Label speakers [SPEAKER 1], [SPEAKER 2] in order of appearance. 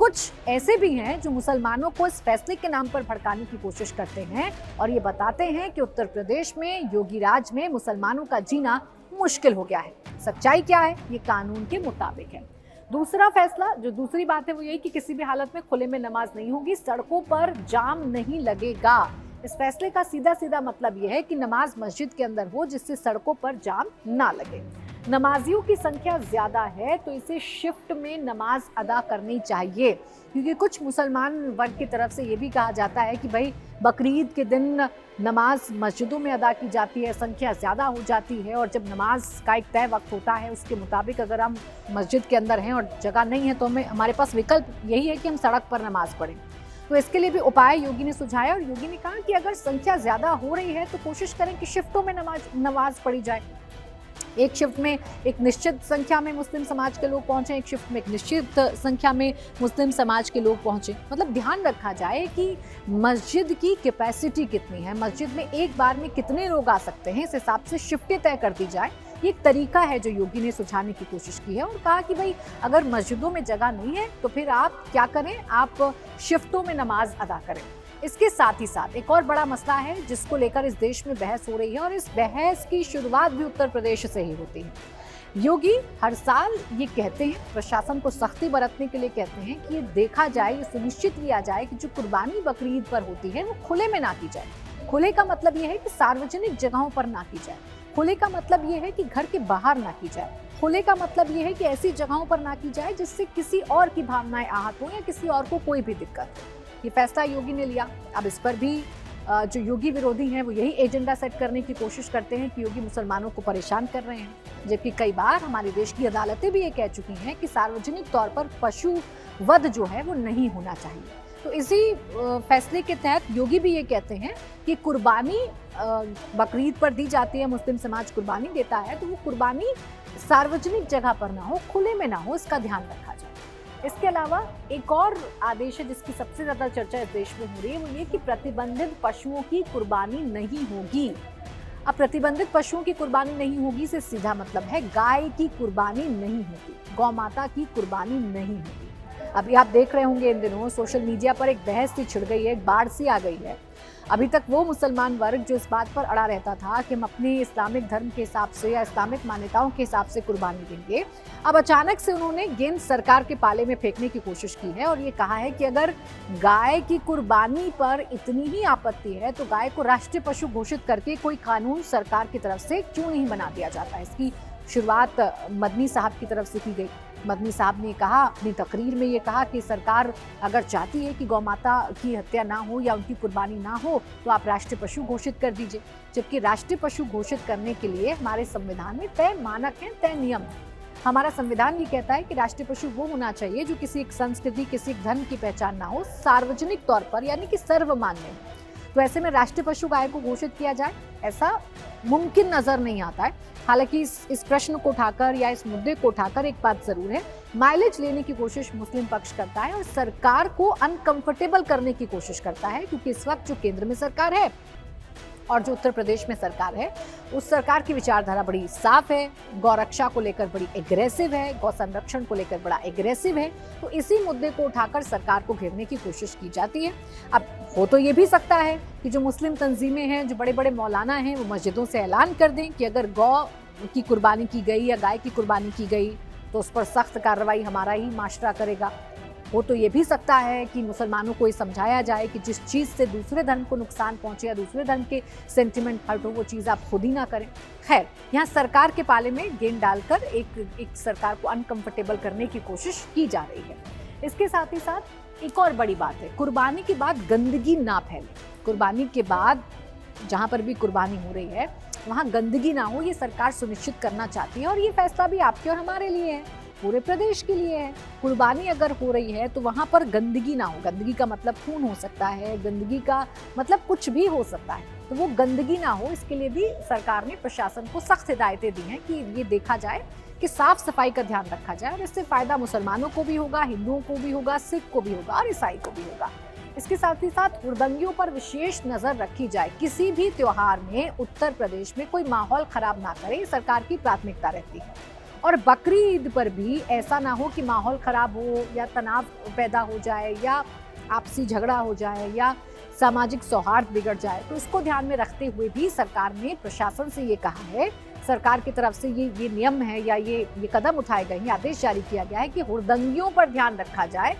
[SPEAKER 1] कुछ ऐसे भी हैं जो मुसलमानों को इस फैसले के नाम पर भड़काने की कोशिश करते हैं और ये बताते हैं कि उत्तर प्रदेश में योगी राज में मुसलमानों का जीना मुश्किल हो गया है। सच्चाई क्या है? ये कानून के मुताबिक है। दूसरा फैसला, जो दूसरी बात है वो यही कि किसी भी हालत में खुले में नमाज नहीं होगी, सड़कों पर जाम नहीं लगेगा। इस फैसले का सीधा सीधा मतलब यह है कि नमाज मस्जिद के अंदर हो जिससे सड़कों पर जाम ना लगे। नमाजियों की संख्या ज्यादा है तो इसे शिफ्ट में नमाज अदा करनी चाहिए, क्योंकि कुछ मुसलमान वर्ग की तरफ से ये भी कहा जाता है कि भाई बकरीद के दिन नमाज मस्जिदों में अदा की जाती है, संख्या ज़्यादा हो जाती है और जब नमाज का एक तय वक्त होता है उसके मुताबिक अगर हम मस्जिद के अंदर हैं और जगह नहीं है तो हमारे पास विकल्प यही है कि हम सड़क पर नमाज पढ़ें। तो इसके लिए भी उपाय योगी ने सुझाया और योगी ने कहा कि अगर संख्या ज़्यादा हो रही है तो कोशिश करें कि शिफ्टों में नमाज पढ़ी जाए। एक शिफ्ट में एक निश्चित संख्या में मुस्लिम समाज के लोग पहुंचे, एक शिफ्ट में एक निश्चित संख्या में मुस्लिम समाज के लोग पहुंचे। मतलब ध्यान रखा जाए कि मस्जिद की कैपेसिटी कितनी है, मस्जिद में एक बार में कितने लोग आ सकते हैं, इस हिसाब से शिफ्टें तय कर दी जाए। ये एक तरीका है जो योगी ने सुझाने की कोशिश की है और कहा कि भाई अगर मस्जिदों में जगह नहीं है तो फिर आप क्या करें, आप शिफ्टों में नमाज अदा करें। इसके साथ ही साथ एक और बड़ा मसला है जिसको लेकर इस देश में बहस हो रही है और इस बहस की शुरुआत भी उत्तर प्रदेश से ही होती है। योगी हर साल ये कहते हैं, प्रशासन को सख्ती बरतने के लिए कहते हैं कि ये देखा जाए, ये सुनिश्चित किया जाए कि जो कुर्बानी बकरीद पर होती है वो खुले में ना की जाए। खुले का मतलब ये है कि सार्वजनिक जगहों पर ना की जाए। खुले का मतलब ये है कि घर के बाहर ना की जाए। खुले का मतलब ये है कि ऐसी जगहों पर ना की जाए जिससे किसी और की भावनाएं आहत हो या किसी और को कोई भी दिक्कत हो। ये फैसला योगी ने लिया। अब इस पर भी जो योगी विरोधी हैं वो यही एजेंडा सेट करने की कोशिश करते हैं कि योगी मुसलमानों को परेशान कर रहे हैं, जबकि कई बार हमारे देश की अदालतें भी ये कह चुकी हैं कि सार्वजनिक तौर पर पशु वध जो है वो नहीं होना चाहिए। तो इसी फैसले के तहत योगी भी ये कहते हैं कि कुर्बानी बकरीद पर दी जाती है, मुस्लिम समाज कुर्बानी देता है तो वो कुर्बानी सार्वजनिक जगह पर ना हो, खुले में ना हो, इसका ध्यान रखा जाए। इसके अलावा एक और आदेश है जिसकी सबसे ज्यादा चर्चा इस देश में हो रही है, वो ये कि प्रतिबंधित पशुओं की कुर्बानी नहीं होगी। अब प्रतिबंधित पशुओं की कुर्बानी नहीं होगी से सीधा मतलब है गाय की कुर्बानी नहीं होगी, गौ माता की कुर्बानी नहीं होगी। अभी आप देख रहे होंगे इन दिनों सोशल मीडिया पर एक बहस सी छिड़ गई है, एक बाढ़ सी आ गई है। अभी तक वो मुसलमान वर्ग जो इस बात पर अड़ा रहता था कि हम अपने इस्लामिक धर्म के हिसाब से या इस्लामिक मान्यताओं के हिसाब से कुर्बानी देंगे, अब अचानक से उन्होंने गेंद सरकार के पाले में फेंकने की कोशिश की है और ये कहा है कि अगर गाय की कुर्बानी पर इतनी ही आपत्ति है तो गाय को राष्ट्रीय पशु घोषित करके कोई कानून सरकार की तरफ से क्यों नहीं बना दिया जाता। इसकी शुरुआत मदनी साहब की तरफ से की गई। मदनी साहब ने कहा अपनी तकरीर में, ये कहा कि सरकार अगर चाहती है कि गौ माता की हत्या ना हो या उनकी कुर्बानी ना हो तो आप राष्ट्रीय पशु घोषित कर दीजिए। जबकि राष्ट्रीय पशु घोषित करने के लिए हमारे संविधान में तय मानक हैं, तय नियम हैं। हमारा संविधान ये कहता है कि राष्ट्रीय पशु वो होना चाहिए जो किसी एक संस्कृति, किसी एक धर्म की पहचान ना हो, सार्वजनिक तौर पर यानी कि सर्वमान्य। तो ऐसे में राष्ट्रीय पशु गाय को घोषित किया जाए, ऐसा मुमकिन नजर नहीं आता है। हालांकि इस प्रश्न को उठाकर या इस मुद्दे को उठाकर एक बात जरूर है, माइलेज लेने की कोशिश मुस्लिम पक्ष करता है और सरकार को अनकंफर्टेबल करने की कोशिश करता है, क्योंकि इस वक्त जो केंद्र में सरकार है और जो उत्तर प्रदेश में सरकार है उस सरकार की विचारधारा बड़ी साफ है, गौ रक्षा को लेकर बड़ी एग्रेसिव है, गौ संरक्षण को लेकर बड़ा एग्रेसिव है। तो इसी मुद्दे को उठाकर सरकार को घेरने की कोशिश की जाती है। अब हो तो ये भी सकता है कि जो मुस्लिम तंजीमें हैं, जो बड़े बड़े मौलाना हैं, वो मस्जिदों से ऐलान कर दें कि अगर गौ की कुर्बानी की गई या गाय की कुर्बानी की गई तो उस पर सख्त कार्रवाई हमारा ही माशरा करेगा। वो तो ये भी सकता है कि मुसलमानों को ये समझाया जाए कि जिस चीज़ से दूसरे धर्म को नुकसान पहुंचे या दूसरे धर्म के सेंटिमेंट हर्ट हो वो चीज़ आप खुद ही ना करें। खैर, यहाँ सरकार के पाले में गेंद डालकर एक सरकार को अनकंफर्टेबल करने की कोशिश की जा रही है। इसके साथ ही साथ एक और बड़ी बात है, कुर्बानी के बाद गंदगी ना फैले। कुर्बानी के बाद जहाँ पर भी कुर्बानी हो रही है वहाँ गंदगी ना हो, ये सरकार सुनिश्चित करना चाहती है और ये फैसला भी आपके और हमारे लिए है, पूरे प्रदेश के लिए है। कुर्बानी अगर हो रही है तो वहाँ पर गंदगी ना हो। गंदगी का मतलब खून हो सकता है, गंदगी का मतलब कुछ भी हो सकता है, तो वो गंदगी ना हो इसके लिए भी सरकार ने प्रशासन को सख्त हिदायतें दी हैं कि ये देखा जाए कि साफ सफाई का ध्यान रखा जाए और इससे फायदा मुसलमानों को भी होगा, हिंदुओं को भी होगा, सिख को भी होगा और ईसाई को भी होगा। इसके साथ ही साथ हुड़दंगियों पर विशेष नजर रखी जाए। किसी भी त्योहार में उत्तर प्रदेश में कोई माहौल खराब ना करे, सरकार की प्राथमिकता रहती है। और बकरी ईद पर भी ऐसा ना हो कि माहौल खराब हो या तनाव पैदा हो जाए या आपसी झगड़ा हो जाए या सामाजिक सौहार्द बिगड़ जाए। तो इसको ध्यान में रखते हुए भी सरकार ने प्रशासन से ये कहा है, सरकार की तरफ से ये नियम है या ये कदम उठाए गए हैं, आदेश जारी किया गया है कि हुड़दंगियों पर ध्यान रखा जाए